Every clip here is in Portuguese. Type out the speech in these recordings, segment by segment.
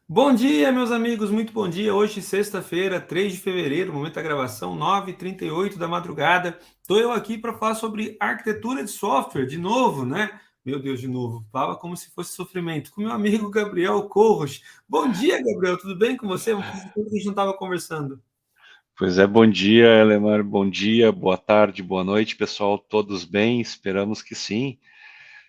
Bom dia, meus amigos, muito bom dia. Hoje, sexta-feira, 3 de fevereiro, momento da gravação, 9h38 da madrugada. Estou eu aqui para falar sobre arquitetura de software, de novo, né? Meu Deus, de novo, fala como se fosse sofrimento. Com meu amigo Gabriel Corros. Bom dia, Gabriel, tudo bem com você? Faz tempo que a gente não estava conversando. Pois é, bom dia, Elemar, bom dia, boa tarde, boa noite, pessoal, todos bem? Esperamos que sim.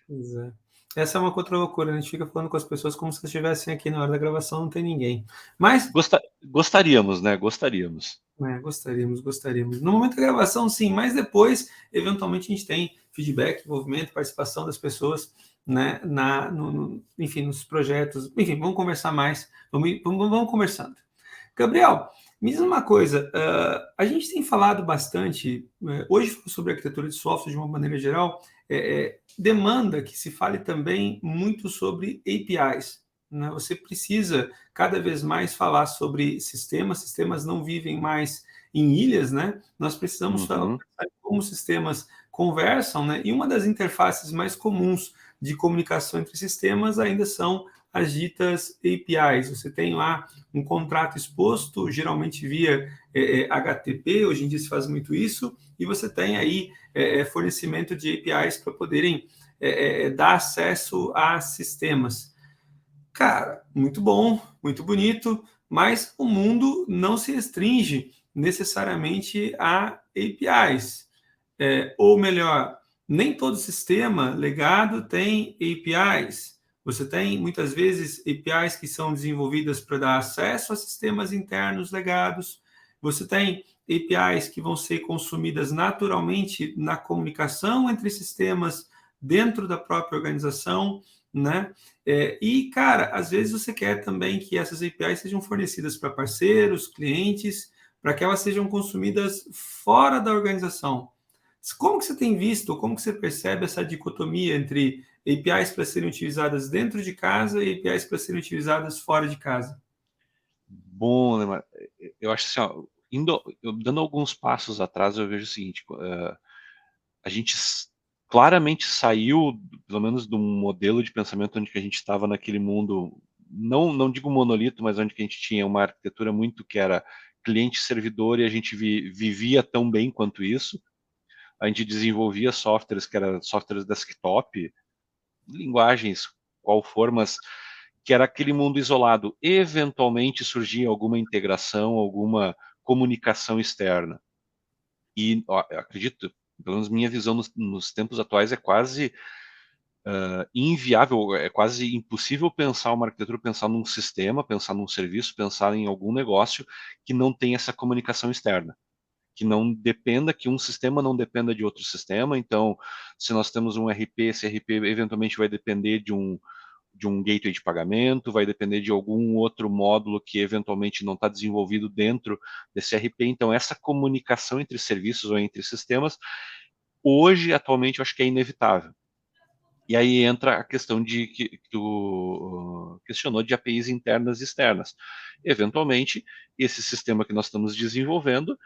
Pois é. Essa é uma outra loucura, né? A gente fica falando com as pessoas como se estivessem aqui na hora da gravação, não tem ninguém. Mas Gostaríamos, né? Gostaríamos. gostaríamos. No momento da gravação, sim, mas depois, eventualmente, a gente tem feedback, envolvimento, participação das pessoas, né, enfim, nos projetos. Enfim, vamos conversar mais, vamos conversando. Gabriel, me diz uma coisa, a gente tem falado bastante, hoje sobre arquitetura de software de uma maneira geral, demanda que se fale também muito sobre APIs, né? Você precisa cada vez mais falar sobre sistemas não vivem mais em ilhas, né? Nós precisamos falar Uhum, como sistemas conversam, né? E uma das interfaces mais comuns de comunicação entre sistemas ainda são as ditas APIs. Você tem lá um contrato exposto, geralmente via HTTP, hoje em dia se faz muito isso, e você tem aí fornecimento de APIs para poderem dar acesso a sistemas. Cara, muito bom, muito bonito, mas o mundo não se restringe necessariamente a APIs. Ou melhor, nem todo sistema legado tem APIs. Você tem muitas vezes APIs que são desenvolvidas para dar acesso a sistemas internos legados. Você tem APIs que vão ser consumidas naturalmente na comunicação entre sistemas dentro da própria organização, né? E, cara, às vezes você quer também que essas APIs sejam fornecidas para parceiros, clientes, para que elas sejam consumidas fora da organização. Como que você tem visto, como que você percebe essa dicotomia entre APIs para serem utilizadas dentro de casa e APIs para serem utilizadas fora de casa? bom, Elemar, eu acho assim, ó, dando alguns passos atrás, eu vejo o seguinte, a gente claramente saiu, pelo menos, de um modelo de pensamento onde que a gente estava naquele mundo, não digo monolito, mas onde que a gente tinha uma arquitetura muito que era cliente-servidor e a gente vivia tão bem quanto isso. A gente desenvolvia softwares que eram softwares desktop, linguagens, qual for, mas que era aquele mundo isolado. Eventualmente surgia alguma integração, alguma comunicação externa. E ó, eu acredito, pelo menos minha visão nos tempos atuais é quase inviável, é quase impossível pensar uma arquitetura, pensar num sistema, pensar num serviço, pensar em algum negócio que não tenha essa comunicação externa, que não dependa, que um sistema não dependa de outro sistema. Então, se nós temos um RP, esse RP eventualmente vai depender de um gateway de pagamento, vai depender de algum outro módulo que eventualmente não está desenvolvido dentro desse RP. Então, essa comunicação entre serviços ou entre sistemas, hoje, atualmente, eu acho que é inevitável. E aí entra a questão que tu questionou de APIs internas e externas. Eventualmente, esse sistema que nós estamos desenvolvendo,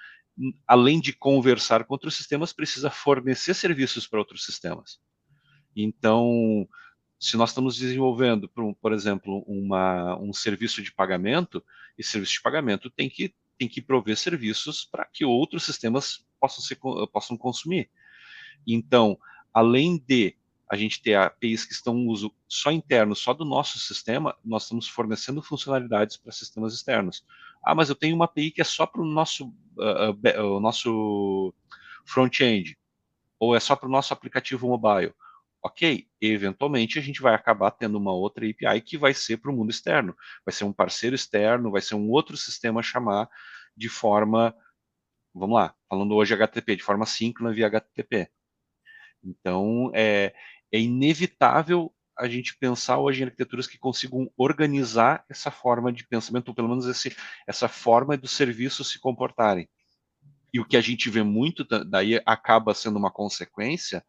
além de conversar com outros sistemas, precisa fornecer serviços para outros sistemas. Então, se nós estamos desenvolvendo, por exemplo, um serviço de pagamento, esse serviço de pagamento tem que prover serviços para que outros sistemas possam consumir. Então, além de a gente ter APIs que estão em uso só interno, só do nosso sistema, nós estamos fornecendo funcionalidades para sistemas externos. Ah, mas eu tenho uma API que é só para o nosso front-end, ou é só para o nosso aplicativo mobile. Ok, eventualmente a gente vai acabar tendo uma outra API que vai ser para o mundo externo, vai ser um parceiro externo, vai ser um outro sistema a chamar de forma, vamos lá, falando hoje HTTP, de forma síncrona via HTTP. Então, é inevitável a gente pensar hoje em arquiteturas que consigam organizar essa forma de pensamento, ou pelo menos essa forma dos serviços se comportarem. E o que a gente vê muito, daí acaba sendo uma consequência,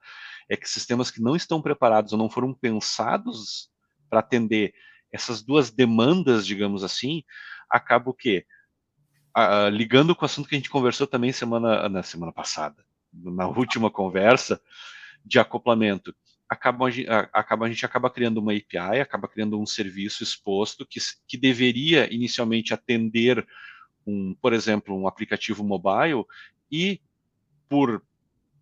é que sistemas que não estão preparados ou não foram pensados para atender essas duas demandas, digamos assim, acaba o quê? Ligando com o assunto que a gente conversou também na semana passada, na última conversa, de acoplamento. a gente acaba criando uma API, acaba criando um serviço exposto que deveria inicialmente atender por exemplo, um aplicativo mobile e por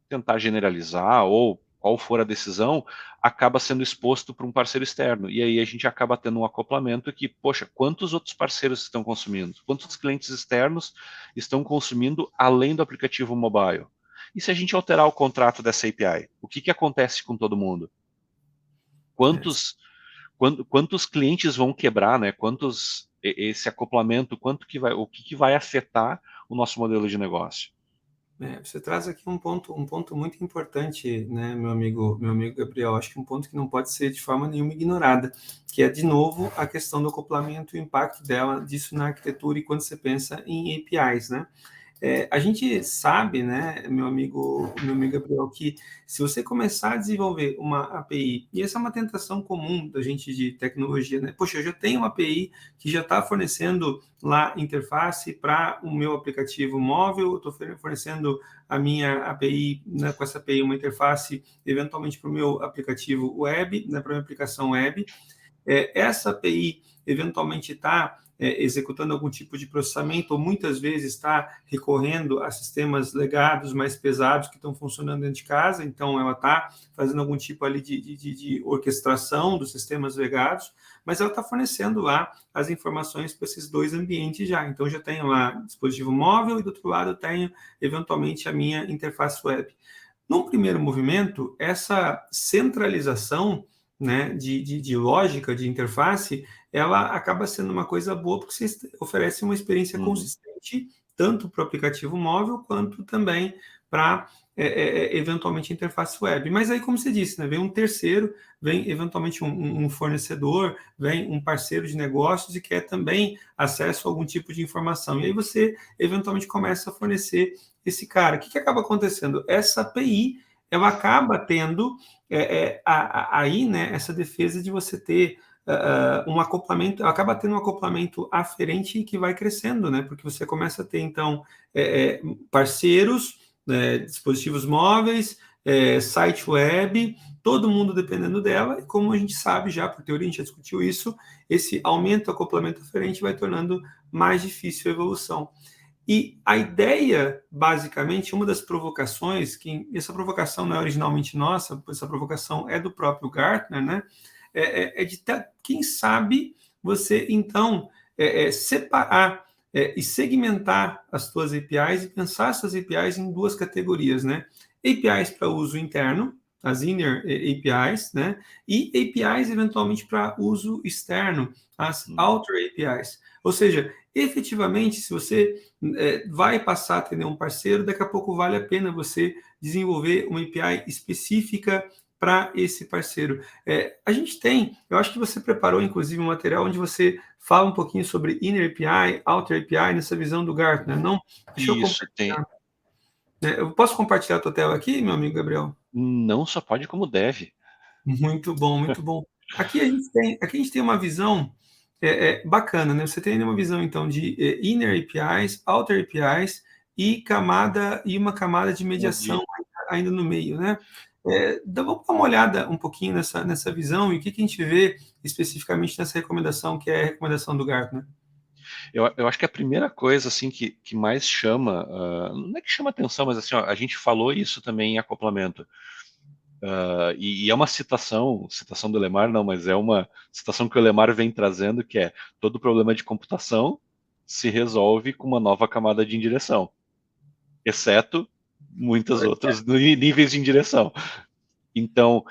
tentar generalizar ou qual for a decisão, acaba sendo exposto para um parceiro externo. E aí a gente acaba tendo um acoplamento que, poxa, quantos outros parceiros estão consumindo? Quantos clientes externos estão consumindo além do aplicativo mobile? E se a gente alterar o contrato dessa API, o que acontece com todo mundo? É, Quantos clientes vão quebrar, né? Esse acoplamento, o que vai afetar o nosso modelo de negócio? você traz aqui um ponto muito importante, né, meu amigo Gabriel. Acho que um ponto que não pode ser de forma nenhuma ignorada, que é de novo a questão do acoplamento e o impacto disso na arquitetura e quando você pensa em APIs, né? A gente sabe, né, meu amigo Gabriel, que se você começar a desenvolver uma API, e essa é uma tentação comum da gente de tecnologia, né? Poxa, eu já tenho uma API que já está fornecendo lá interface para o meu aplicativo móvel, eu estou fornecendo a minha API, né, com essa API uma interface eventualmente para o meu aplicativo web, né, para a minha aplicação web. Essa API eventualmente está executando algum tipo de processamento, ou muitas vezes está recorrendo a sistemas legados mais pesados que estão funcionando dentro de casa, então ela está fazendo algum tipo ali de orquestração dos sistemas legados, mas ela está fornecendo lá as informações para esses dois ambientes já. Então já tenho lá dispositivo móvel e do outro lado eu tenho eventualmente a minha interface web. Num primeiro movimento, essa centralização, né, de lógica, de interface, ela acaba sendo uma coisa boa porque você oferece uma experiência Uhum. consistente tanto para o aplicativo móvel quanto também para eventualmente a interface web. Mas aí, como você disse, né, vem um terceiro, vem eventualmente um fornecedor, vem um parceiro de negócios e quer também acesso a algum tipo de informação. E aí você eventualmente começa a fornecer esse cara. O que acaba acontecendo? Essa API ela acaba tendo aí, né, essa defesa de você ter um acoplamento, acaba tendo um acoplamento aferente que vai crescendo, né? Porque você começa a ter, então, parceiros, né, dispositivos móveis, site web, todo mundo dependendo dela, e como a gente sabe já, por teoria, a gente já discutiu isso, esse aumento, acoplamento aferente vai tornando mais difícil a evolução. E a ideia, basicamente, uma das provocações, que essa provocação não é originalmente nossa, essa provocação é do próprio Gartner, né? De ter, quem sabe você então separar e segmentar as suas APIs e pensar essas APIs em duas categorias, né? APIs para uso interno, as inner APIs, né? E APIs eventualmente para uso externo, as outer APIs. Ou seja, efetivamente, se você vai passar a ter um parceiro, daqui a pouco vale a pena você desenvolver uma API específica para esse parceiro. A gente tem, eu acho que você preparou inclusive um material onde você fala um pouquinho sobre Inner API, Outer API, nessa visão do Gartner, não? Deixa eu Isso, tem. compartilhar. Eu posso compartilhar a tua tela aqui, meu amigo Gabriel? Não só pode como deve. Muito bom, muito bom. Aqui a gente tem uma visão bacana, né? Você tem uma visão então de inner APIs, outer APIs e uma camada de mediação ainda no meio, né? Vamos dar uma olhada um pouquinho nessa visão e o que a gente vê especificamente nessa recomendação, que é a recomendação do Gartner. Eu acho que a primeira coisa assim que mais chama, não é que chama atenção, mas assim, ó, a gente falou isso também em acoplamento. E é uma citação do Lemar, não, mas é uma citação que o Lemar vem trazendo, que é todo problema de computação se resolve com uma nova camada de indireção, exceto muitos outros níveis de indireção. Então,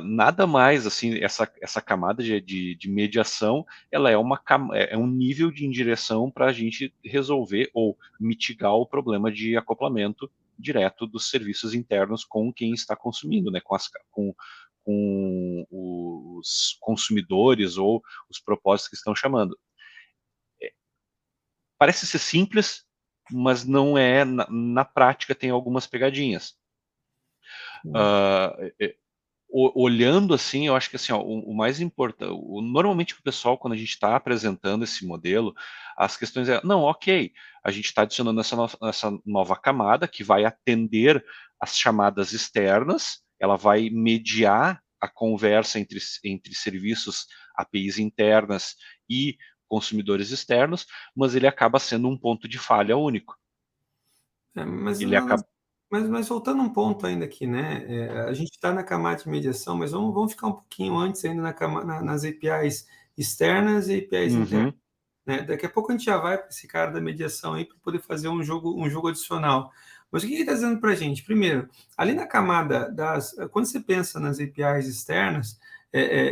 nada mais assim, essa camada de mediação, ela é um nível de indireção para a gente resolver ou mitigar o problema de acoplamento direto dos serviços internos com quem está consumindo, né, com os consumidores ou os propósitos que estão chamando. Parece ser simples, mas não é, na prática tem algumas pegadinhas. Uh, Olhando assim, eu acho que assim, ó, o mais importante, normalmente o pessoal, quando a gente está apresentando esse modelo, as questões é, não, ok, a gente está adicionando essa nova camada que vai atender as chamadas externas, ela vai mediar a conversa entre serviços, APIs internas e consumidores externos, mas ele acaba sendo um ponto de falha único. Mas, Ele acaba... mas voltando um ponto ainda aqui, né? A gente está na camada de mediação, mas vamos ficar um pouquinho antes ainda nas APIs externas e APIs internas. Uhum. Né? Daqui a pouco a gente já vai para esse cara da mediação aí para poder fazer um jogo adicional. Mas o que ele está dizendo para a gente? Primeiro, ali na camada quando você pensa nas APIs externas,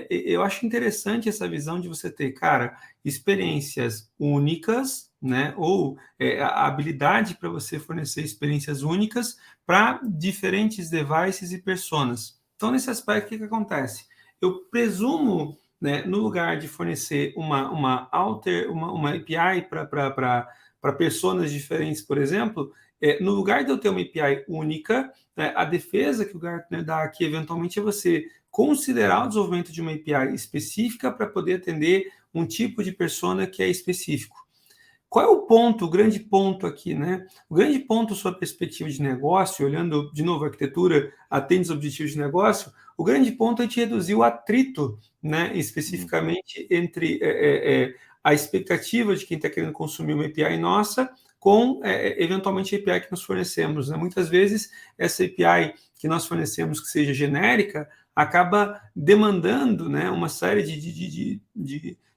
eu acho interessante essa visão de você ter, cara, experiências únicas, né? Ou a habilidade para você fornecer experiências únicas para diferentes devices e personas. Então, nesse aspecto, o que acontece? Eu presumo, né, no lugar de fornecer uma API para personas diferentes, por exemplo, no lugar de eu ter uma API única, né, a defesa que o Gartner dá aqui, eventualmente, é você considerar o desenvolvimento de uma API específica para poder atender um tipo de persona que é específico. Qual é o ponto, o grande ponto aqui, né? O grande ponto, sua perspectiva de negócio, olhando de novo a arquitetura, atende os objetivos de negócio, o grande ponto é de reduzir o atrito, né? Especificamente entre a expectativa de quem está querendo consumir uma API nossa com, eventualmente, a API que nós fornecemos, né? Muitas vezes, essa API que nós fornecemos, que seja genérica, acaba demandando, né, uma série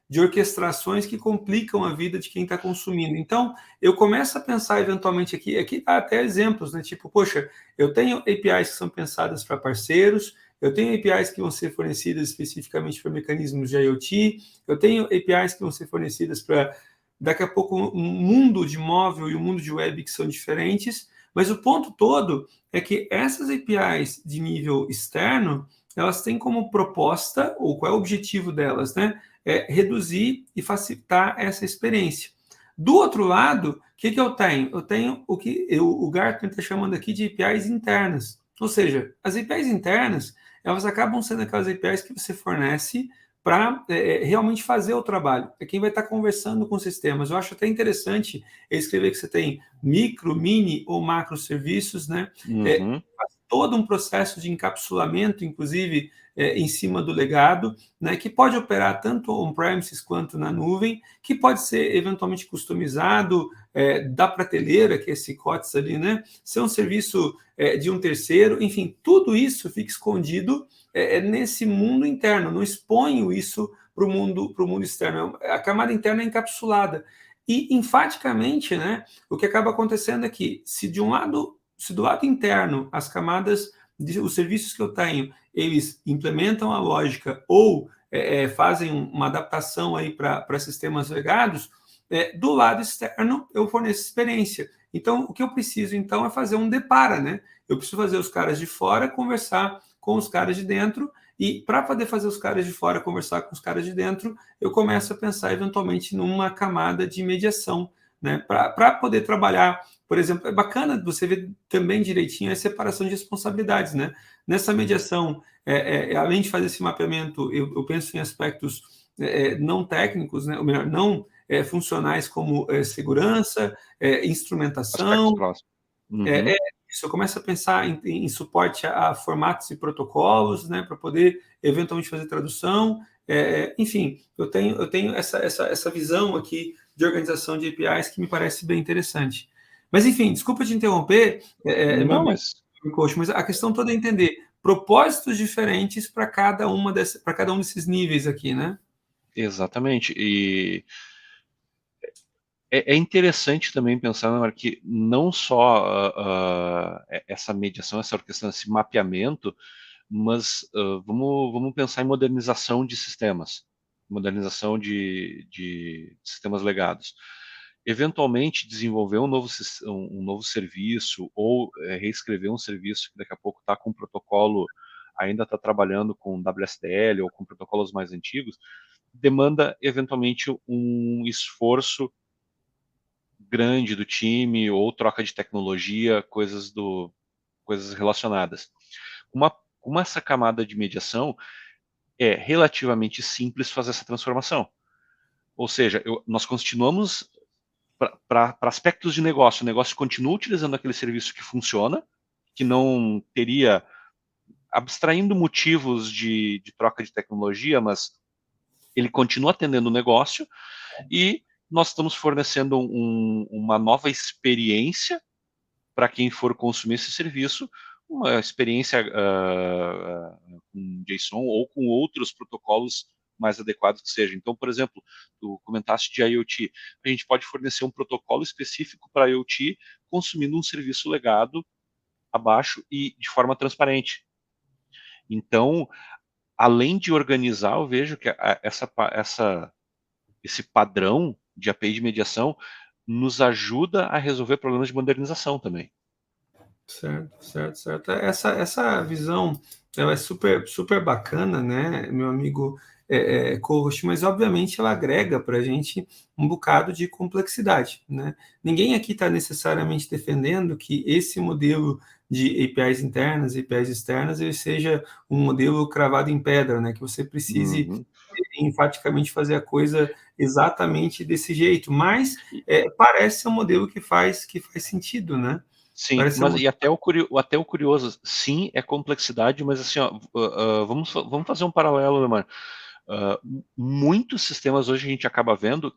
de orquestrações que complicam a vida de quem está consumindo. Então, eu começo a pensar eventualmente aqui há até exemplos, né? Tipo, poxa, eu tenho APIs que são pensadas para parceiros, eu tenho APIs que vão ser fornecidas especificamente para mecanismos de IoT, eu tenho APIs que vão ser fornecidas para, daqui a pouco, um mundo de móvel e um mundo de web que são diferentes, mas o ponto todo é que essas APIs de nível externo, elas têm como proposta, ou qual é o objetivo delas, né? Reduzir e facilitar essa experiência. Do outro lado, o que eu tenho? Eu tenho o que o Gartner está chamando aqui de APIs internas. Ou seja, as APIs internas, elas acabam sendo aquelas APIs que você fornece para realmente fazer o trabalho. É quem vai estar conversando com sistemas. Eu acho até interessante escrever que você tem micro, mini ou macro serviços, né? Uhum. Todo um processo de encapsulamento, inclusive, em cima do legado, né, que pode operar tanto on-premises quanto na nuvem, que pode ser eventualmente customizado da prateleira, que é esse COTS ali, né, ser um serviço de um terceiro, enfim, tudo isso fica escondido nesse mundo interno, não exponho isso para o mundo externo, a camada interna é encapsulada. E, enfaticamente, né, o que acaba acontecendo é que, se do lado interno, as camadas, os serviços que eu tenho, eles implementam a lógica ou fazem uma adaptação aí para sistemas legados, do lado externo eu forneço experiência. Então, o que eu preciso, então, é fazer um depara, né? Eu preciso fazer os caras de fora conversar com os caras de dentro, e para poder fazer os caras de fora conversar com os caras de dentro, eu começo a pensar, eventualmente, numa camada de mediação, né? Para poder trabalhar. Por exemplo, é bacana você ver também direitinho a separação de responsabilidades, né? Nessa mediação, além de fazer esse mapeamento, eu penso em aspectos não técnicos, né? Ou melhor, não funcionais, como segurança, Aspectos instrumentação. próximos. Uhum. Isso, eu começo a pensar em suporte a formatos e protocolos, né? Para poder eventualmente fazer tradução. Enfim, eu tenho essa visão aqui de organização de APIs que me parece bem interessante. Mas, enfim, desculpa te interromper, meu Não, amigo mas coach, mas a questão toda é entender propósitos diferentes para cada um desses níveis aqui, né? exatamente. E é interessante também pensar, Neymar, que não só essa mediação, essa questão, esse mapeamento, mas vamos pensar em modernização de sistemas, modernização de sistemas legados. Eventualmente, desenvolver um novo serviço ou reescrever um serviço que daqui a pouco está com um protocolo, ainda está trabalhando com WSDL ou com protocolos mais antigos, demanda eventualmente um esforço grande do time ou troca de tecnologia, coisas relacionadas. Uma essa camada de mediação é relativamente simples fazer essa transformação. Ou seja, nós continuamos para aspectos de negócio, o negócio continua utilizando aquele serviço que funciona, que não teria abstraindo motivos de troca de tecnologia, mas ele continua atendendo o negócio e nós estamos fornecendo uma nova experiência para quem for consumir esse serviço, uma experiência com JSON ou com outros protocolos mais adequados que sejam. Então, por exemplo, tu comentaste de IoT, a gente pode fornecer um protocolo específico para IoT consumindo um serviço legado abaixo e de forma transparente. Então, além de organizar, eu vejo que esse padrão de API de mediação nos ajuda a resolver problemas de modernização também. Certo, certo, certo. Essa visão, ela é super, super bacana, né, meu amigo co-host, mas obviamente ela agrega para a gente um bocado de complexidade, né? Ninguém aqui está necessariamente defendendo que esse modelo de APIs internas, APIs externas, ele seja um modelo cravado em pedra, né? Que você precise enfaticamente fazer a coisa exatamente desse jeito, mas parece ser um modelo que faz sentido, né? Sim, Parece ser mas e até o curioso, sim, é complexidade, mas assim, ó, vamos fazer um paralelo, né, mano? Muitos sistemas hoje a gente acaba vendo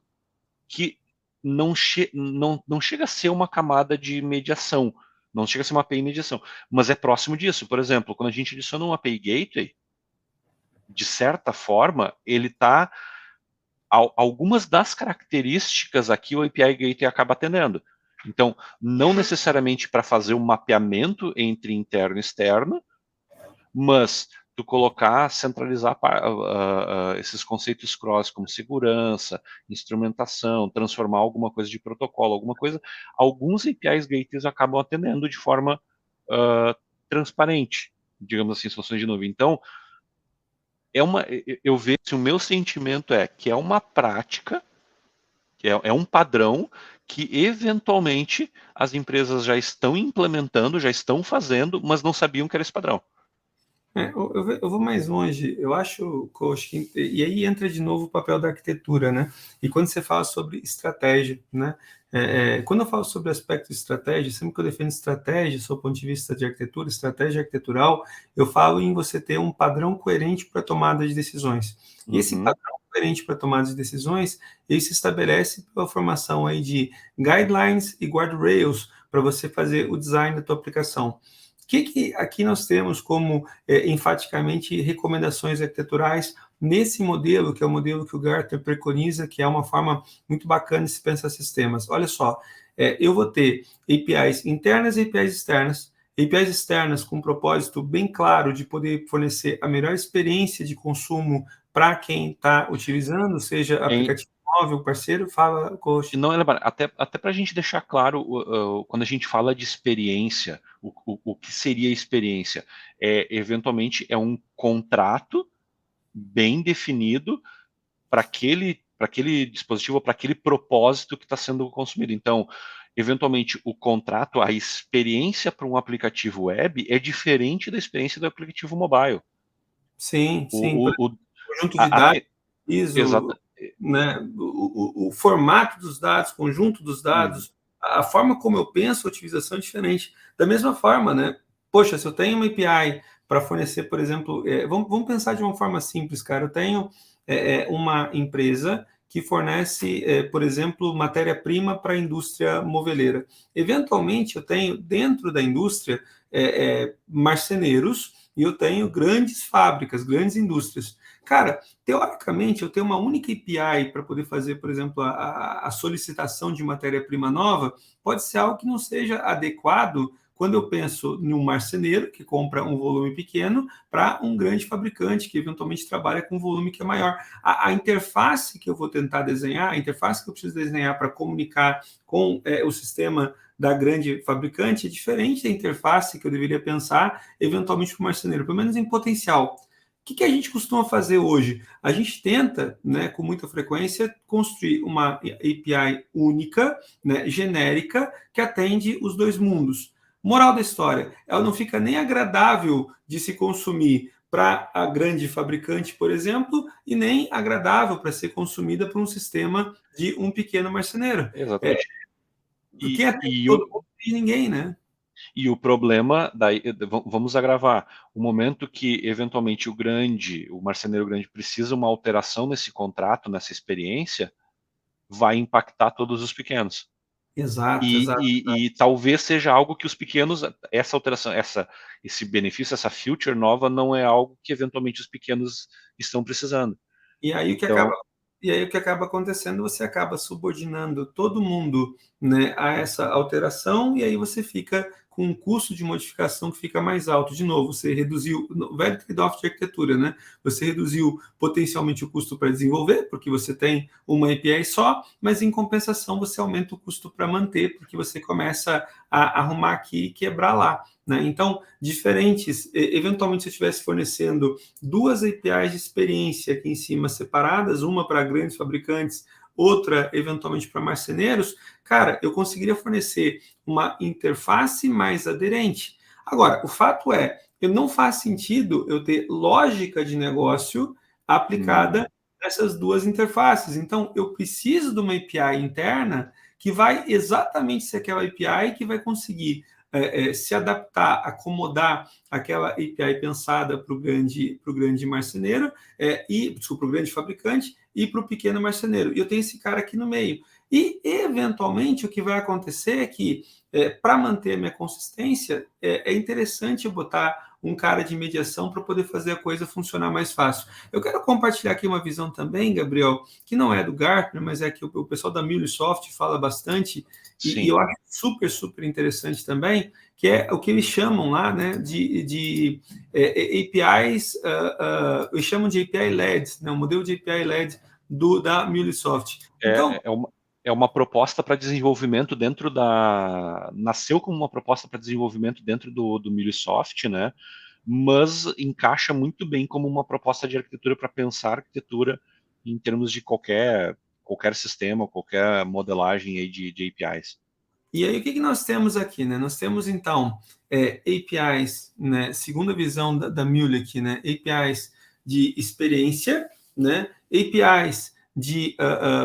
que não chega a ser uma camada de mediação, não chega a ser uma API mediação, mas é próximo disso. Por exemplo, quando a gente adiciona um API Gateway, de certa forma, ele está algumas das características aqui o API Gateway acaba atendendo. Então, não necessariamente para fazer um mapeamento entre interno e externo, mas tu colocar, centralizar esses conceitos cross como segurança, instrumentação, transformar alguma coisa de protocolo, alguma coisa, alguns APIs gateways acabam atendendo de forma transparente, digamos assim, soluções de nuvem. Então, eu vejo, o meu sentimento é que é uma prática, que é um padrão que eventualmente as empresas já estão implementando, já estão fazendo, mas não sabiam que era esse padrão. Eu vou mais longe. Eu acho, coach, e aí entra de novo o papel da arquitetura, né? E quando você fala sobre estratégia, né? Quando eu falo sobre aspecto de estratégia, sempre que eu defendo estratégia, sob o ponto de vista de arquitetura, estratégia arquitetural, eu falo em você ter um padrão coerente para tomada de decisões. E esse padrão coerente para tomada de decisões, ele se estabelece pela formação aí de guidelines e guardrails para você fazer o design da tua aplicação. O que aqui nós temos como enfaticamente recomendações arquiteturais nesse modelo, que é o modelo que o Gartner preconiza, que é uma forma muito bacana de se pensar sistemas? Olha só, eu vou ter APIs internas e APIs externas. APIs externas com um propósito bem claro de poder fornecer a melhor experiência de consumo para quem está utilizando, seja aplicativo móvel, parceiro, fala, coach. Não, até para a gente deixar claro, quando a gente fala de experiência, o que seria experiência? Eventualmente é um contrato bem definido para aquele dispositivo, para aquele propósito que está sendo consumido. Então, eventualmente, o contrato, a experiência para um aplicativo web é diferente da experiência do aplicativo mobile. Sim, sim. O, o, Conjunto de a, dados, a, ISO, exata, né, o formato dos dados, conjunto dos dados, a forma como eu penso a utilização é diferente. Da mesma forma, né? Poxa, se eu tenho uma API para fornecer, por exemplo, vamos pensar de uma forma simples, cara. Eu tenho uma empresa que fornece, por exemplo, matéria-prima para a indústria moveleira. Eventualmente, eu tenho dentro da indústria marceneiros e eu tenho grandes fábricas, grandes indústrias. Cara, teoricamente, eu tenho uma única API para poder fazer, por exemplo, a solicitação de matéria-prima nova, pode ser algo que não seja adequado quando eu penso em um marceneiro que compra um volume pequeno para um grande fabricante que eventualmente trabalha com um volume que é maior. A interface que eu vou tentar desenhar, a interface que eu preciso desenhar para comunicar com o sistema da grande fabricante é diferente da interface que eu deveria pensar eventualmente para o marceneiro, pelo menos em potencial. O que a gente costuma fazer hoje? A gente tenta, né, com muita frequência, construir uma API única, né, genérica, que atende os dois mundos. Moral da história, ela não fica nem agradável de se consumir para a grande fabricante, por exemplo, e nem agradável para ser consumida por um sistema de um pequeno marceneiro. exatamente. Quem atende todo mundo e ninguém, né? E o problema, daí, vamos agravar, o momento que eventualmente o marceneiro grande precisa uma alteração nesse contrato, nessa experiência, vai impactar todos os pequenos. Exato, E, exato. e talvez seja algo que os pequenos, essa alteração, esse benefício, essa feature nova, não é algo que eventualmente os pequenos estão precisando. E aí o que acaba, Então, e aí o que acaba acontecendo, você acaba subordinando todo mundo, né, a essa alteração, e aí você fica com um custo de modificação que fica mais alto. De novo, você reduziu o velho trade-off de arquitetura, né? Você reduziu potencialmente o custo para desenvolver, porque você tem uma API só, mas em compensação você aumenta o custo para manter, porque você começa a arrumar aqui e quebrar lá. Né? Então, diferentes, eventualmente, se eu estivesse fornecendo duas APIs de experiência aqui em cima separadas, uma para grandes fabricantes, outra eventualmente para marceneiros, cara, eu conseguiria fornecer uma interface mais aderente. Agora, o fato é, não faz sentido eu ter lógica de negócio aplicada nessas duas interfaces. Então, eu preciso de uma API interna que vai exatamente ser aquela API que vai conseguir se adaptar, acomodar aquela API pensada para o grande marceneiro, desculpa, para o grande fabricante e para o pequeno marceneiro. E eu tenho esse cara aqui no meio. E, eventualmente, o que vai acontecer é que, para manter a minha consistência, é interessante eu botar um cara de mediação para poder fazer a coisa funcionar mais fácil. Eu quero compartilhar aqui uma visão também, Gabriel, que não é do Gartner, mas é que o pessoal da MuleSoft fala bastante, e eu acho super, super interessante também, que é o que eles chamam lá, né, de APIs, eles chamam de API-led, né, o modelo de API-led da MuleSoft. Então, é uma proposta para desenvolvimento dentro da... Nasceu como uma proposta para desenvolvimento dentro do MuleSoft, né? Mas encaixa muito bem como uma proposta de arquitetura para pensar arquitetura em termos de qualquer sistema, qualquer modelagem aí de APIs. e aí, o que nós temos aqui? Né? Nós temos, então, APIs, né? Segundo a visão da Mule aqui, né? APIs de experiência, né? APIs de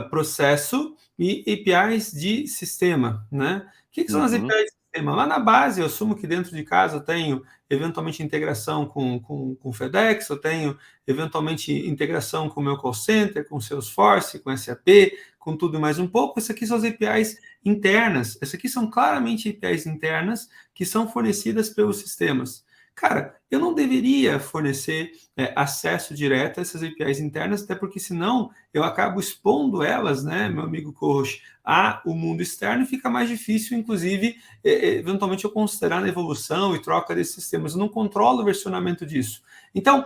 processo e APIs de sistema. Né? O que são as APIs de sistema? Lá na base, eu assumo que dentro de casa eu tenho, eventualmente, integração com FedEx, eu tenho, eventualmente, integração com o meu call center, com Salesforce, com SAP, com tudo e mais um pouco. Isso aqui são as APIs internas. Essas aqui são claramente APIs internas que são fornecidas pelos sistemas. Cara, eu não deveria fornecer acesso direto a essas APIs internas, até porque senão eu acabo expondo elas, né, meu amigo Corroche, ao mundo externo e fica mais difícil, inclusive, eventualmente eu considerar na evolução e troca desses sistemas. Eu não controlo o versionamento disso. Então,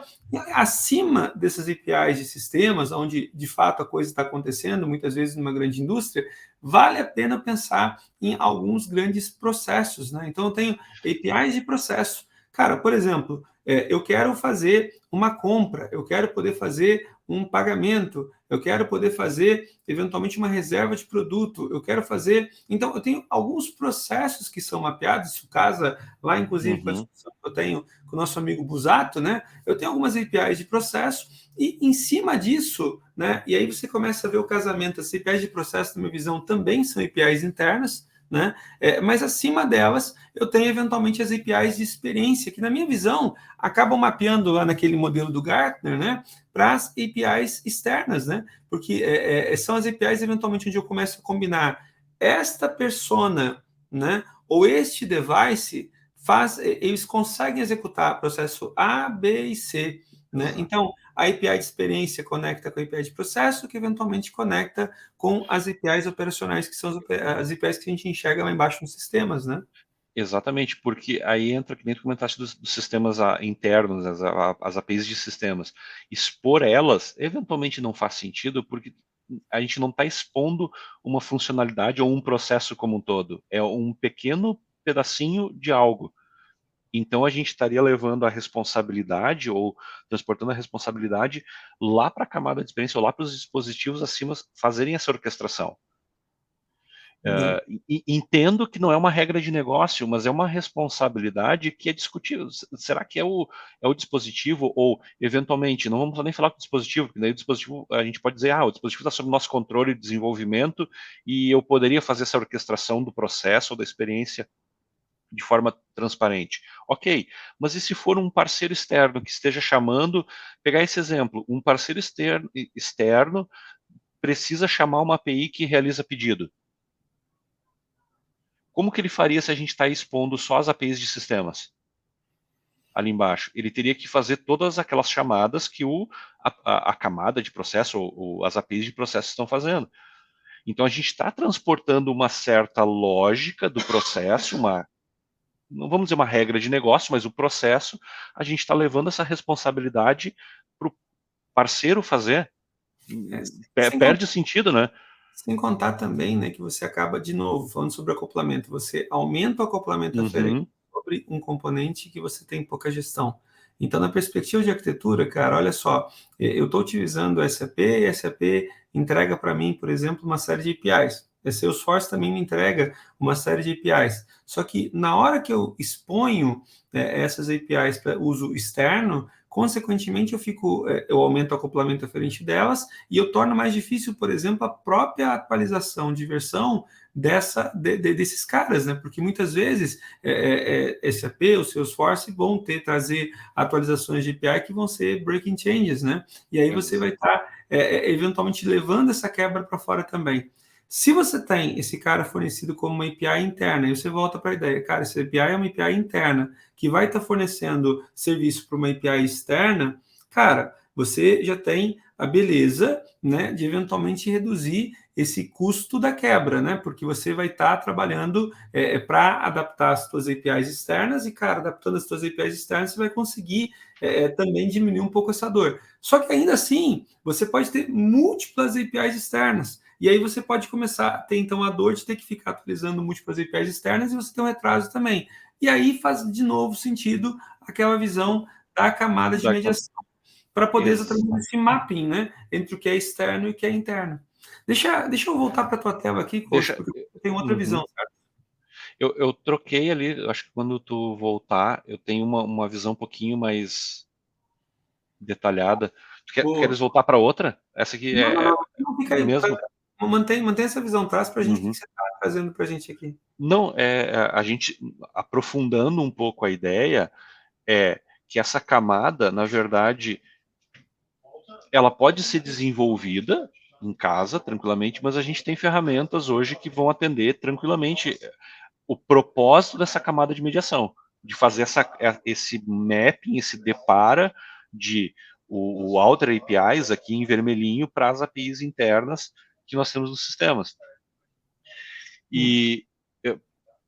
acima dessas APIs de sistemas, onde de fato a coisa está acontecendo, muitas vezes numa grande indústria, vale a pena pensar em alguns grandes processos. Né? Então, eu tenho APIs de processo. Cara, por exemplo, eu quero fazer uma compra, eu quero poder fazer um pagamento, eu quero poder fazer, eventualmente, uma reserva de produto, eu quero fazer... Então, eu tenho alguns processos que são mapeados, isso casa lá, inclusive, com a discussão que eu tenho com o nosso amigo Busato, né? Eu tenho algumas APIs de processo e, em cima disso, né? E aí você começa a ver o casamento. As APIs de processo, na minha visão, também são APIs internas, né? Mas acima delas, eu tenho eventualmente as APIs de experiência, que na minha visão acabam mapeando lá naquele modelo do Gartner, né? Para as APIs externas, né? Porque são as APIs eventualmente onde eu começo a combinar esta persona, né? Ou este device eles conseguem executar processo A, B e C. Né? Então, a API de experiência conecta com a API de processo, que eventualmente conecta com as APIs operacionais, que são as APIs que a gente enxerga lá embaixo nos sistemas. Né? Exatamente, porque aí entra, que nem tu comentaste dos sistemas internos, as APIs de sistemas. Expor elas, eventualmente não faz sentido, porque a gente não está expondo uma funcionalidade ou um processo como um todo. É um pequeno pedacinho de algo. Então a gente estaria levando a responsabilidade ou transportando a responsabilidade lá para a camada de experiência ou lá para os dispositivos acima fazerem essa orquestração. Entendo que não é uma regra de negócio, mas é uma responsabilidade que é discutível. Será que é o dispositivo ou, eventualmente, não vamos nem falar com o dispositivo, porque daí o dispositivo, a gente pode dizer, o dispositivo está sob nosso controle de desenvolvimento e eu poderia fazer essa orquestração do processo ou da experiência de forma transparente. Ok, mas e se for um parceiro externo que esteja chamando, pegar esse exemplo, um parceiro externo precisa chamar uma API que realiza pedido. Como que ele faria se a gente está expondo só as APIs de sistemas? Ali embaixo. Ele teria que fazer todas aquelas chamadas que a camada de processo ou as APIs de processo estão fazendo. Então, a gente está transportando uma certa lógica do processo, não vamos dizer uma regra de negócio, mas o processo, a gente está levando essa responsabilidade para o parceiro fazer. Perde o sentido, né? Sem contar também, né, que você acaba, de novo, falando sobre acoplamento, você aumenta o acoplamento aferente sobre um componente que você tem pouca gestão. Então, na perspectiva de arquitetura, cara, olha só, eu estou utilizando o SAP e a SAP entrega para mim, por exemplo, uma série de APIs. A Salesforce também me entrega uma série de APIs. Só que na hora que eu exponho essas APIs para uso externo, consequentemente eu aumento o acoplamento aferente delas e eu torno mais difícil, por exemplo, a própria atualização de versão desses caras, né? Porque muitas vezes SAP, o Salesforce vão trazer atualizações de API que vão ser breaking changes, né? E aí você vai estar eventualmente levando essa quebra para fora também. Se você tem esse cara fornecido como uma API interna, e você volta para a ideia, cara, essa API é uma API interna que vai estar fornecendo serviço para uma API externa, cara, você já tem a beleza, né, de eventualmente reduzir esse custo da quebra, né, porque você vai estar trabalhando para adaptar as suas APIs externas e, cara, adaptando as suas APIs externas, você vai conseguir também diminuir um pouco essa dor. Só que ainda assim, você pode ter múltiplas APIs externas. E aí você pode começar a ter, então, a dor de ter que ficar atualizando múltiplas APIs externas e você tem um retraso também. E aí faz, de novo, sentido aquela visão da camada de mediação, para poder exatamente esse mapping, né, entre o que é externo e o que é interno. Deixa eu voltar para a tua tela aqui, Coach, porque eu tenho outra visão, certo? Eu troquei ali, acho que quando tu voltar, eu tenho uma visão um pouquinho mais detalhada. Queres voltar para outra? Essa aqui não, fica aí. mesmo. Mantém essa visão, traz para a gente o que você está trazendo para a gente aqui. Não, a gente, aprofundando um pouco a ideia, é que essa camada, na verdade, ela pode ser desenvolvida em casa, tranquilamente, mas a gente tem ferramentas hoje que vão atender tranquilamente o propósito dessa camada de mediação, de fazer esse mapping, esse depara de o Outer APIs aqui em vermelhinho para as APIs internas que nós temos nos sistemas. E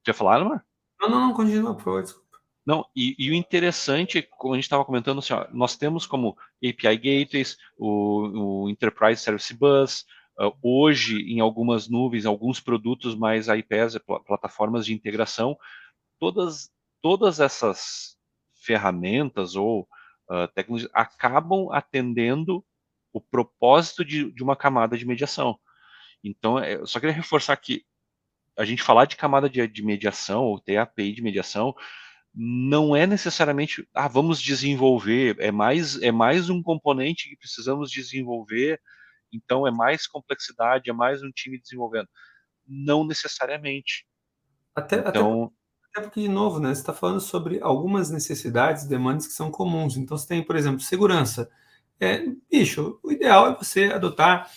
quer falar, Lamar? Não, continua, por favor, desculpa. Não, e o interessante, como a gente estava comentando, assim, ó, nós temos como API Gateways, o Enterprise Service Bus, hoje em algumas nuvens, alguns produtos mais IPaaS, plataformas de integração, todas essas ferramentas ou tecnologias acabam atendendo o propósito de uma camada de mediação. Então, eu só queria reforçar que a gente falar de camada de mediação ou ter API de mediação não é necessariamente, vamos desenvolver, é mais um componente que precisamos desenvolver, então é mais complexidade, é mais um time desenvolvendo. Não necessariamente. Até porque, de novo, né, você está falando sobre algumas necessidades, demandas que são comuns. Então, você tem, por exemplo, segurança. Bicho, o ideal é você adotar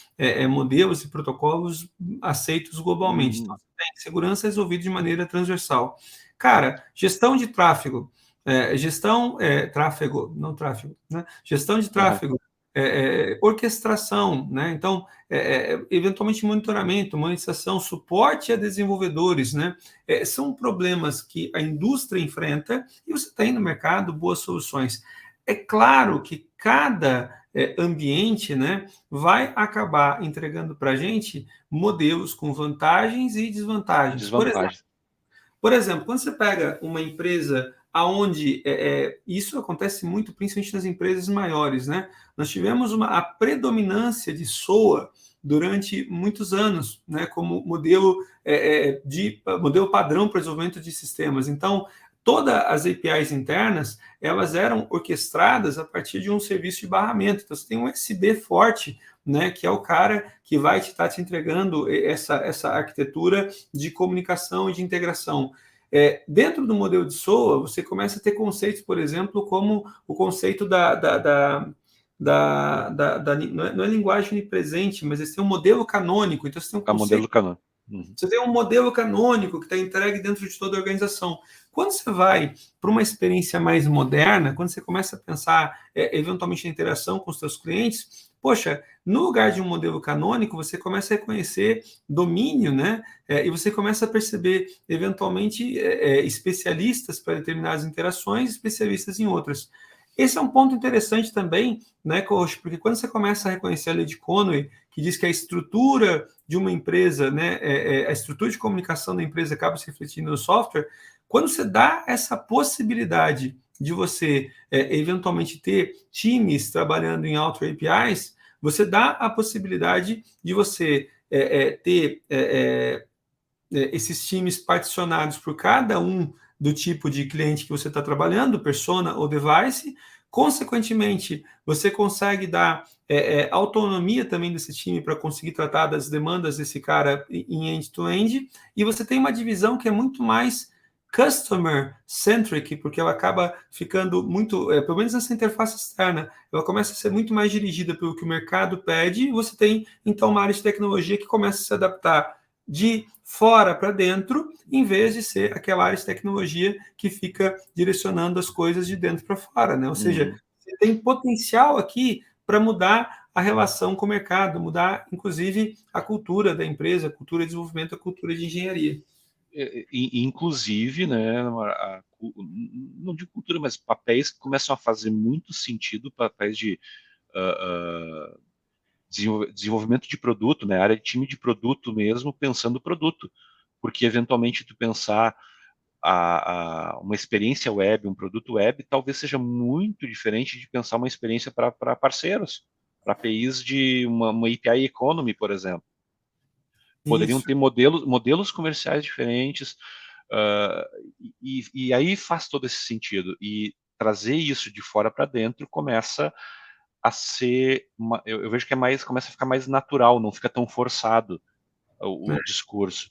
modelos e protocolos aceitos globalmente. Então, você tem segurança resolvida de maneira transversal. Cara, gestão de tráfego, gestão de tráfego, orquestração, né? Então, eventualmente monitoramento, monetização, suporte a desenvolvedores, né? São problemas que a indústria enfrenta e você tem no mercado boas soluções. É claro que cada ambiente, né, vai acabar entregando para a gente modelos com vantagens e desvantagens. Por exemplo, quando você pega uma empresa aonde isso acontece muito, principalmente nas empresas maiores, né? Nós tivemos a predominância de SOA durante muitos anos, né? Como modelo modelo padrão para desenvolvimento de sistemas. Então, todas as APIs internas, elas eram orquestradas a partir de um serviço de barramento. Então, você tem um USB forte, né, que é o cara que vai estar te entregando essa arquitetura de comunicação e de integração. Dentro do modelo de SOA, você começa a ter conceitos, por exemplo, como o conceito não é linguagem onipresente, mas você tem um modelo canônico, então você tem um conceito. Modelo canônico. Uhum. Você tem um modelo canônico que está entregue dentro de toda a organização. Quando você vai para uma experiência mais moderna, quando você começa a pensar eventualmente na interação com os seus clientes, poxa, no lugar de um modelo canônico, você começa a reconhecer domínio, né? E você começa a perceber, eventualmente, especialistas para determinadas interações, especialistas em outras. Esse é um ponto interessante também, né, Coach? Porque quando você começa a reconhecer a lei de Conway, que diz que a estrutura de uma empresa, né, a estrutura de comunicação da empresa acaba se refletindo no software, quando você dá essa possibilidade de você eventualmente ter times trabalhando em Outer APIs, você dá a possibilidade de você ter esses times particionados por cada um do tipo de cliente que você está trabalhando, persona ou device. Consequentemente, você consegue dar autonomia também desse time para conseguir tratar das demandas desse cara em end-to-end, e você tem uma divisão que é muito mais customer-centric, porque ela acaba ficando muito, pelo menos nessa interface externa, ela começa a ser muito mais dirigida pelo que o mercado pede, e você tem, então, uma área de tecnologia que começa a se adaptar de fora para dentro, em vez de ser aquela área de tecnologia que fica direcionando as coisas de dentro para fora, né? Ou seja, você tem potencial aqui para mudar a relação com o mercado, mudar, inclusive, a cultura da empresa, a cultura de desenvolvimento, a cultura de engenharia. Inclusive, né, não de cultura, mas papéis que começam a fazer muito sentido, papéis de desenvolvimento de produto, né, área de time de produto mesmo, pensando o produto, porque eventualmente tu pensar uma experiência web, um produto web, talvez seja muito diferente de pensar uma experiência para parceiros, para APIs de uma API Economy, por exemplo. Poderiam Isso. ter modelos comerciais diferentes, e aí faz todo esse sentido. E trazer isso de fora para dentro começa a ser, eu vejo que começa a ficar mais natural, não fica tão forçado o discurso.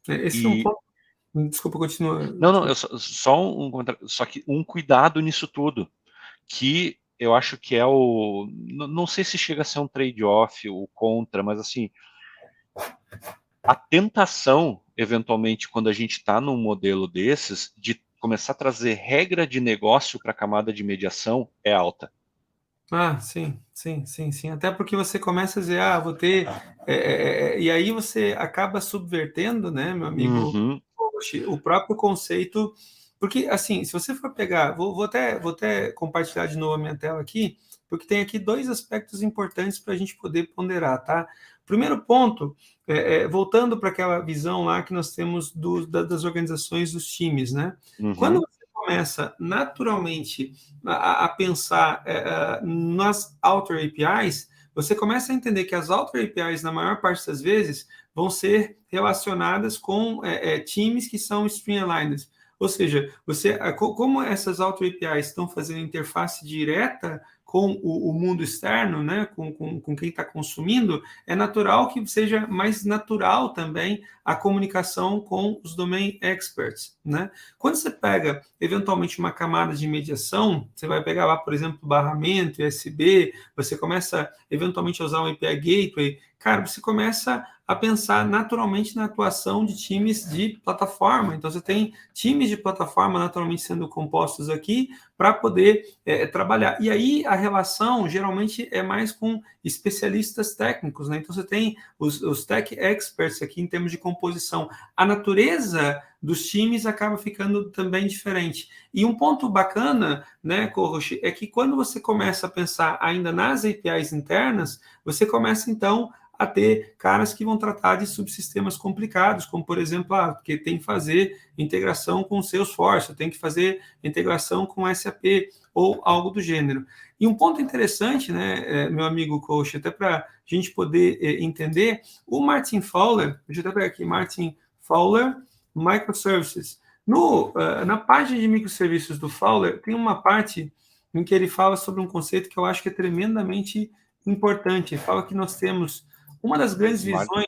Esse é um ponto. Desculpa, continua. Não, só que um cuidado nisso tudo, que eu acho que é não sei se chega a ser um trade-off ou contra, mas assim, a tentação, eventualmente, quando a gente está num modelo desses, de começar a trazer regra de negócio para a camada de mediação é alta. Sim, sim, sim, sim. Até porque você começa a dizer, vou ter. E aí você acaba subvertendo, né, meu amigo, Uhum. o próprio conceito. Porque, assim, se você for pegar, vou até compartilhar de novo a minha tela aqui, porque tem aqui dois aspectos importantes para a gente poder ponderar, tá? Primeiro ponto, voltando para aquela visão lá que nós temos das organizações, dos times, né? Uhum. Quando você começa naturalmente a pensar nas Outer APIs, você começa a entender que as Outer APIs, na maior parte das vezes, vão ser relacionadas com times que são stream-aligned. Ou seja, como essas Outer APIs estão fazendo interface direta com o mundo externo, né, com quem está consumindo, é natural que seja mais natural também a comunicação com os domain experts, né? Quando você pega, eventualmente, uma camada de mediação, você vai pegar lá, por exemplo, barramento, USB, você começa, eventualmente, a usar um API Gateway, cara, você começa a pensar naturalmente na atuação de times de plataforma. Então, você tem times de plataforma naturalmente sendo compostos aqui para poder trabalhar. E aí, a relação, geralmente, é mais com especialistas técnicos, né? Então, você tem os tech experts aqui em termos de composição. A natureza dos times acaba ficando também diferente. E um ponto bacana, né, Koroshi, é que quando você começa a pensar ainda nas APIs internas, você começa, então, a ter caras que vão tratar de subsistemas complicados, como, por exemplo, porque tem que fazer integração com o Salesforce, tem que fazer integração com o SAP, ou algo do gênero. E um ponto interessante, né, meu amigo coach, até para a gente poder entender, o Martin Fowler, deixa eu até pegar aqui, Martin Fowler, Microservices. Na página de microserviços do Fowler, tem uma parte em que ele fala sobre um conceito que eu acho que é tremendamente importante. Ele fala que nós temos uma das grandes visões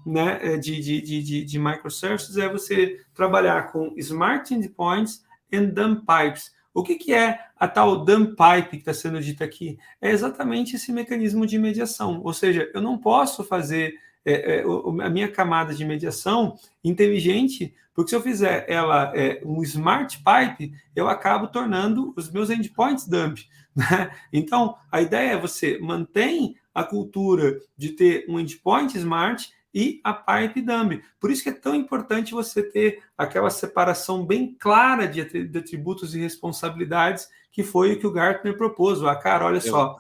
né, de microservices é você trabalhar com smart endpoints and dumb pipes. O que é a tal dumb pipe que está sendo dita aqui? É exatamente esse mecanismo de mediação. Ou seja, eu não posso fazer a minha camada de mediação inteligente, porque se eu fizer ela um smart pipe, eu acabo tornando os meus endpoints dumb. Né? Então, a ideia é você mantém a cultura de ter um endpoint smart e a pipe dumb. Por isso que é tão importante você ter aquela separação bem clara de atributos e responsabilidades, que foi o que o Gartner propôs. Cara, olha só,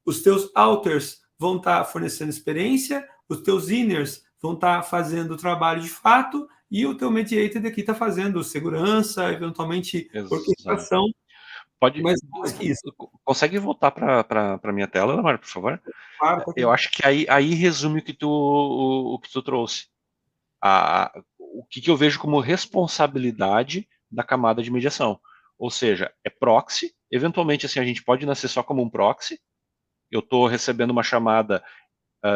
os teus outers vão estar fornecendo experiência, os teus inners vão estar fazendo o trabalho de fato, e o teu mediator aqui está fazendo segurança, eventualmente Exato. orquestração, Pode, mas mais que isso. consegue voltar para a minha tela, Mário, por favor? Claro, Eu acho que aí resume o que tu trouxe. O que eu vejo como responsabilidade da camada de mediação. Ou seja, é proxy, eventualmente assim, a gente pode nascer só como um proxy, eu estou recebendo uma chamada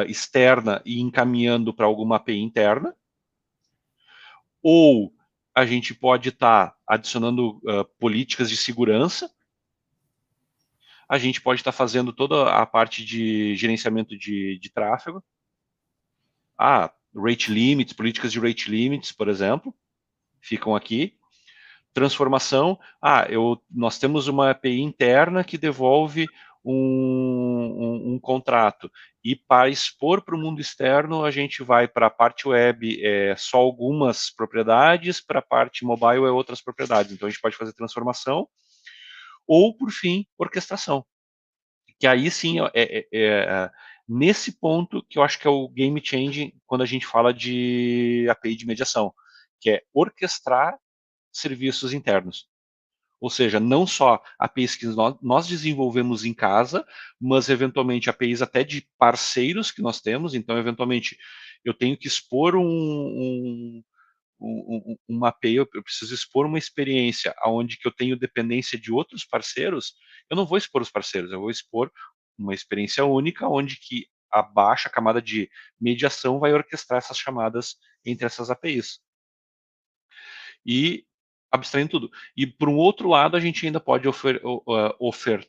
externa e encaminhando para alguma API interna, ou a gente pode estar adicionando políticas de segurança, a gente pode estar fazendo toda a parte de gerenciamento de tráfego, rate limits, políticas de rate limits, por exemplo, ficam aqui. Transformação, nós temos uma API interna que devolve um contrato, e para expor para o mundo externo, a gente vai para a parte web só algumas propriedades, para a parte mobile é outras propriedades. Então a gente pode fazer transformação, ou por fim, orquestração, que aí sim nesse ponto que eu acho que é o game changing quando a gente fala de API de mediação, que é orquestrar serviços internos. Ou seja, não só APIs que nós desenvolvemos em casa, mas eventualmente APIs até de parceiros que nós temos. Então, eventualmente, eu tenho que expor uma API, eu preciso expor uma experiência onde que eu tenho dependência de outros parceiros. Eu não vou expor os parceiros, eu vou expor uma experiência única onde que a baixa camada de mediação vai orquestrar essas chamadas entre essas APIs. E abstraindo tudo. E, por um outro lado, a gente ainda pode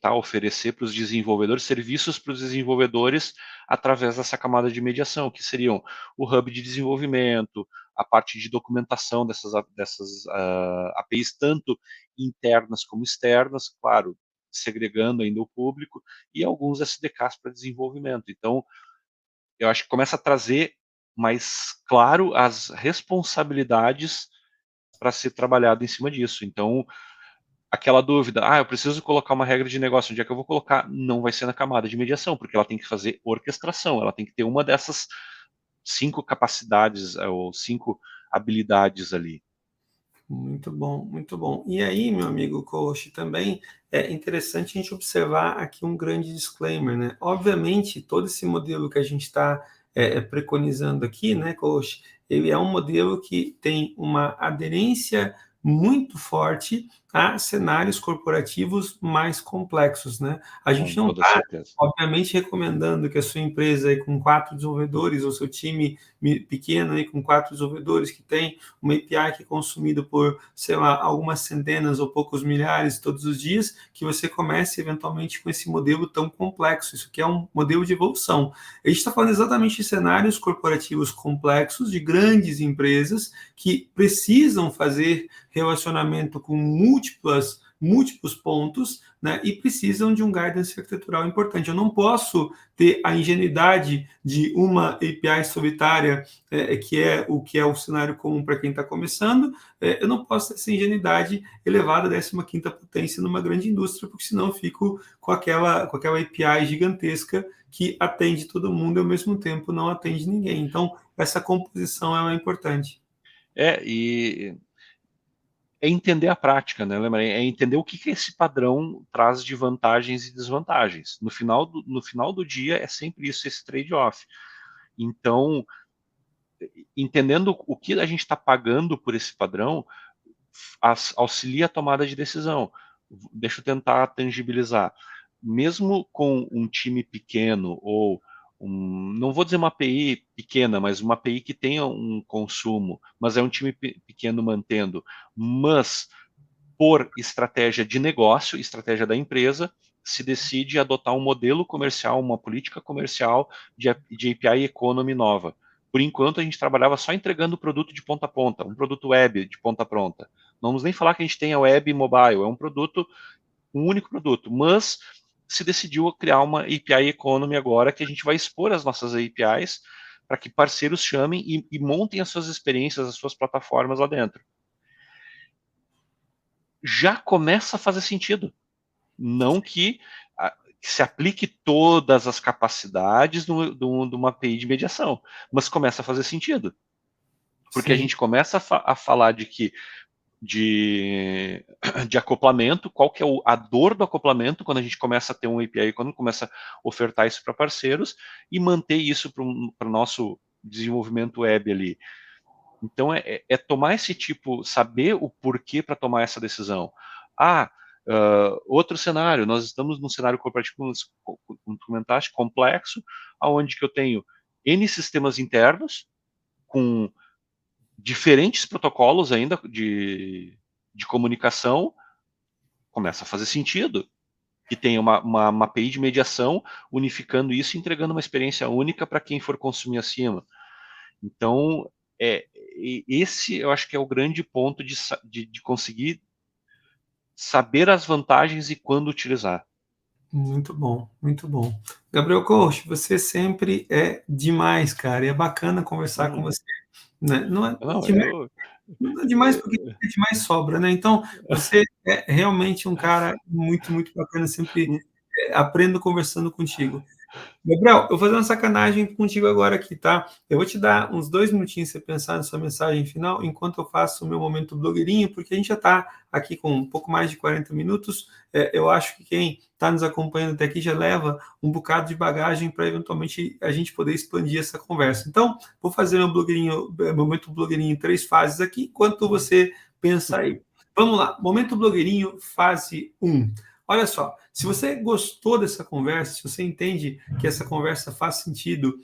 oferecer para os desenvolvedores, serviços para os desenvolvedores através dessa camada de mediação, que seriam o hub de desenvolvimento, a parte de documentação dessas APIs, tanto internas como externas, claro, segregando ainda o público, e alguns SDKs para desenvolvimento. Então, eu acho que começa a trazer mais claro as responsabilidades para ser trabalhado em cima disso. Então, aquela dúvida, eu preciso colocar uma regra de negócio, onde é que eu vou colocar? Não vai ser na camada de mediação, porque ela tem que fazer orquestração, ela tem que ter uma dessas 5 capacidades ou 5 habilidades ali. Muito bom, muito bom. E aí, meu amigo coach, também é interessante a gente observar aqui um grande disclaimer, né? Obviamente, todo esse modelo que a gente está preconizando aqui, né, coach, ele é um modelo que tem uma aderência muito forte a cenários corporativos mais complexos, né? A Com gente não toda está, certeza. obviamente, recomendando que a sua empresa aí com 4 desenvolvedores ou seu time pequeno aí com 4 desenvolvedores que tem uma API que é consumida por, sei lá, algumas centenas ou poucos milhares todos os dias, que você comece eventualmente com esse modelo tão complexo. Isso aqui é um modelo de evolução. A gente está falando exatamente de cenários corporativos complexos, de grandes empresas que precisam fazer relacionamento com múltiplos pontos, né, e precisam de um guidance arquitetural importante. Eu não posso ter a ingenuidade de uma API solitária, que é o cenário comum para quem está começando. Eu não posso ter essa ingenuidade elevada a 15ª potência numa grande indústria, porque senão eu fico com aquela API gigantesca que atende todo mundo e ao mesmo tempo não atende ninguém. Então, essa composição é importante. E é entender a prática, né, Lembra? É entender o que esse padrão traz de vantagens e desvantagens. No final do dia, é sempre isso, esse trade-off. Então, entendendo o que a gente está pagando por esse padrão, auxilia a tomada de decisão. Deixa eu tentar tangibilizar. Mesmo com um time pequeno ou não vou dizer uma API pequena, mas uma API que tenha um consumo, mas é um time pequeno mantendo, mas por estratégia de negócio, estratégia da empresa, se decide adotar um modelo comercial, uma política comercial de API Economy nova. Por enquanto, a gente trabalhava só entregando o produto de ponta a ponta, um produto web de ponta a ponta. Não vamos nem falar que a gente tenha web e mobile, é um produto, um único produto, mas se decidiu criar uma API Economy agora, que a gente vai expor as nossas APIs para que parceiros chamem e montem as suas experiências, as suas plataformas lá dentro. Já começa a fazer sentido. Não que se aplique todas as capacidades de uma API de mediação, mas começa a fazer sentido. Porque a Sim. gente começa a falar de acoplamento, qual que é a dor do acoplamento quando a gente começa a ter um API, quando começa a ofertar isso para parceiros e manter isso para o nosso desenvolvimento web ali. Então é tomar esse tipo, saber o porquê para tomar essa decisão. Outro cenário, nós estamos num cenário corporativo, como tu comentaste, complexo, onde que eu tenho N sistemas internos, com diferentes protocolos ainda de comunicação, começa a fazer sentido que tenha uma API de mediação, unificando isso e entregando uma experiência única para quem for consumir acima. Então, esse eu acho que é o grande ponto de conseguir saber as vantagens e quando utilizar. Muito bom, muito bom. Gabriel Coach, você sempre é demais, cara, e é bacana conversar com você, né? Não é Não, demais, não é demais porque demais sobra, né? Então, você é realmente um cara muito, muito bacana, sempre aprendo conversando contigo. Gabriel, eu vou fazer uma sacanagem contigo agora aqui, tá? Eu vou te dar uns 2 minutinhos para você pensar na sua mensagem final, enquanto eu faço o meu momento blogueirinho, porque a gente já está aqui com um pouco mais de 40 minutos. Eu acho que quem está nos acompanhando até aqui já leva um bocado de bagagem para eventualmente a gente poder expandir essa conversa. Então, vou fazer meu blogueirinho, momento blogueirinho em 3 fases aqui, enquanto você pensa aí. Vamos lá, momento blogueirinho, fase 1. Olha só, se você gostou dessa conversa, se você entende que essa conversa faz sentido,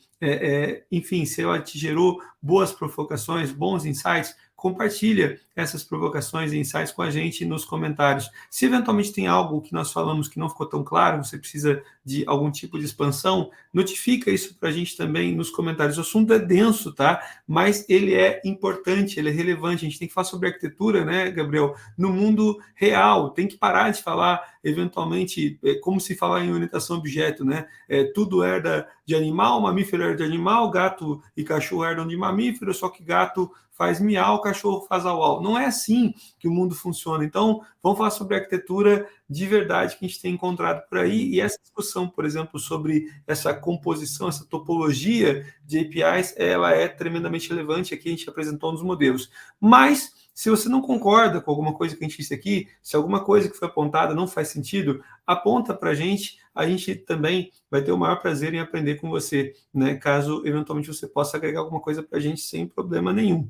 enfim, se ela te gerou boas provocações, bons insights, compartilha essas provocações e insights com a gente nos comentários. Se eventualmente tem algo que nós falamos que não ficou tão claro, você precisa de algum tipo de expansão, notifica isso para a gente também nos comentários. O assunto é denso, tá? Mas ele é importante, ele é relevante. A gente tem que falar sobre arquitetura, né, Gabriel? No mundo real, tem que parar de falar, eventualmente, como se falar em orientação objeto, né? Tudo herda de animal, mamífero herda de animal, gato e cachorro herdam de mamífero, só que gato faz miau, cachorro faz au-au. Não é assim que o mundo funciona. Então, vamos falar sobre arquitetura de verdade que a gente tem encontrado por aí, e essa discussão, por exemplo, sobre essa composição, essa topologia de APIs, ela é tremendamente relevante, aqui a gente apresentou nos modelos. Mas, se você não concorda com alguma coisa que a gente disse aqui, se alguma coisa que foi apontada não faz sentido, aponta para a gente também vai ter o maior prazer em aprender com você, né? Caso eventualmente você possa agregar alguma coisa para a gente sem problema nenhum.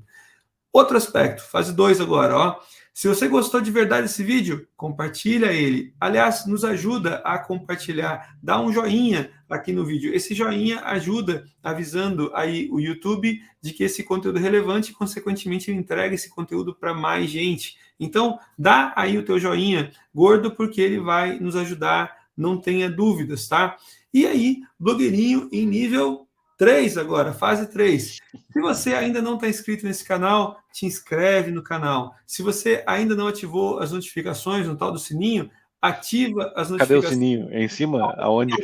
Outro aspecto, fase 2 agora, ó. Se você gostou de verdade desse vídeo, compartilha ele. Aliás, nos ajuda a compartilhar. Dá um joinha aqui no vídeo. Esse joinha ajuda avisando aí o YouTube de que esse conteúdo é relevante e, consequentemente, ele entrega esse conteúdo para mais gente. Então, dá aí o teu joinha gordo, porque ele vai nos ajudar, não tenha dúvidas, tá? E aí, blogueirinho em nível 3 agora, fase 3. Se você ainda não está inscrito nesse canal, te inscreve no canal. Se você ainda não ativou as notificações no tal do sininho, ativa as Cadê o notificações. sininho? É em cima? Aonde?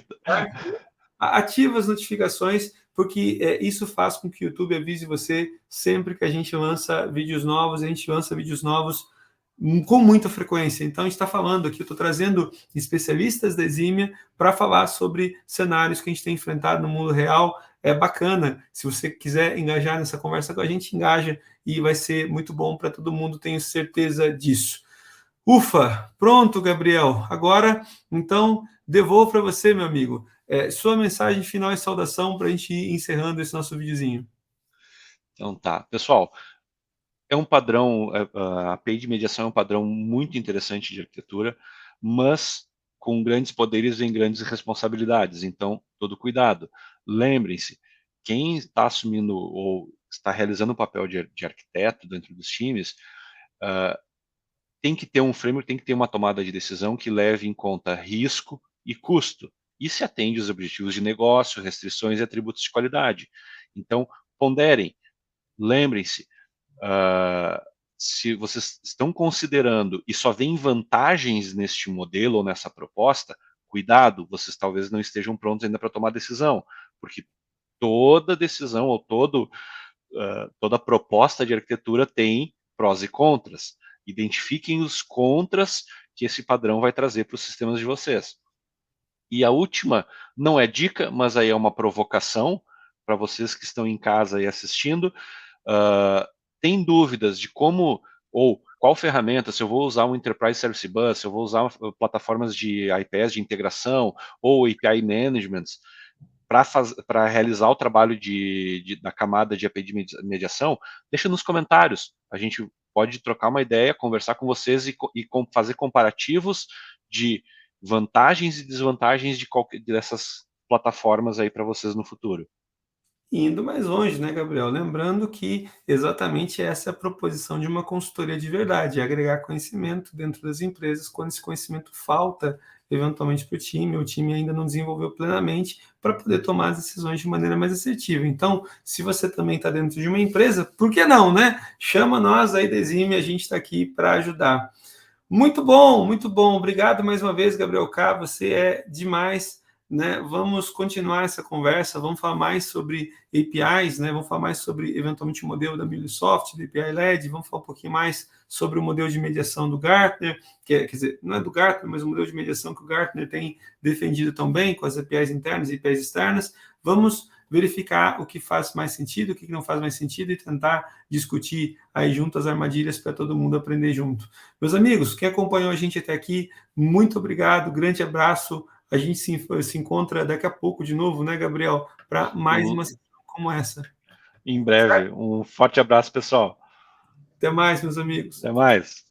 Ativa as notificações, porque isso faz com que o YouTube avise você sempre que a gente lança vídeos novos. A gente lança vídeos novos com muita frequência. Então, a gente está falando aqui, eu estou trazendo especialistas da Exímia para falar sobre cenários que a gente tem enfrentado no mundo real. É bacana. Se você quiser engajar nessa conversa com a gente, engaja e vai ser muito bom para todo mundo, tenho certeza disso. Ufa, pronto, Gabriel. Agora, então, devolvo para você, meu amigo. Sua mensagem final e saudação para a gente ir encerrando esse nosso videozinho. Então tá. Pessoal, é um padrão, a API de mediação é um padrão muito interessante de arquitetura, mas com grandes poderes vem grandes responsabilidades, então todo cuidado. Lembrem-se, quem está assumindo ou está realizando o papel de arquiteto dentro dos times, tem que ter um framework, tem que ter uma tomada de decisão que leve em conta risco e custo, e se atende aos objetivos de negócio, restrições e atributos de qualidade. Então, ponderem, lembrem-se, se vocês estão considerando e só veem vantagens neste modelo ou nessa proposta, cuidado, vocês talvez não estejam prontos ainda para tomar decisão, porque toda decisão ou toda proposta de arquitetura tem prós e contras. Identifiquem os contras que esse padrão vai trazer para os sistemas de vocês. E a última não é dica, mas aí é uma provocação para vocês que estão em casa e assistindo. Tem dúvidas de como ou qual ferramenta, se eu vou usar um Enterprise Service Bus, se eu vou usar plataformas de IPS de integração ou API Management para realizar o trabalho da camada de API de mediação, deixa nos comentários. A gente pode trocar uma ideia, conversar com vocês e fazer comparativos de vantagens e desvantagens dessas plataformas aí para vocês no futuro. Indo mais longe, né, Gabriel? Lembrando que exatamente essa é a proposição de uma consultoria de verdade, é agregar conhecimento dentro das empresas quando esse conhecimento falta eventualmente para o time ainda não desenvolveu plenamente para poder tomar as decisões de maneira mais assertiva. Então, se você também está dentro de uma empresa, por que não, né? Chama nós aí da Exime, a gente está aqui para ajudar. Muito bom, muito bom. Obrigado mais uma vez, Gabriel K. Você é demais. Né? Vamos continuar essa conversa, vamos falar mais sobre APIs, né? Vamos falar mais sobre, eventualmente, o modelo da MuleSoft, do API LED, vamos falar um pouquinho mais sobre o modelo de mediação do Gartner, quer dizer, não é do Gartner, mas o modelo de mediação que o Gartner tem defendido também, com as APIs internas e APIs externas. Vamos verificar o que faz mais sentido, o que não faz mais sentido e tentar discutir aí junto as armadilhas para todo mundo aprender junto. Meus amigos, quem acompanhou a gente até aqui, muito obrigado, grande abraço. A gente se encontra daqui a pouco de novo, né, Gabriel? Para mais uma sessão como essa. Em breve. Um forte abraço, pessoal. Até mais, meus amigos. Até mais.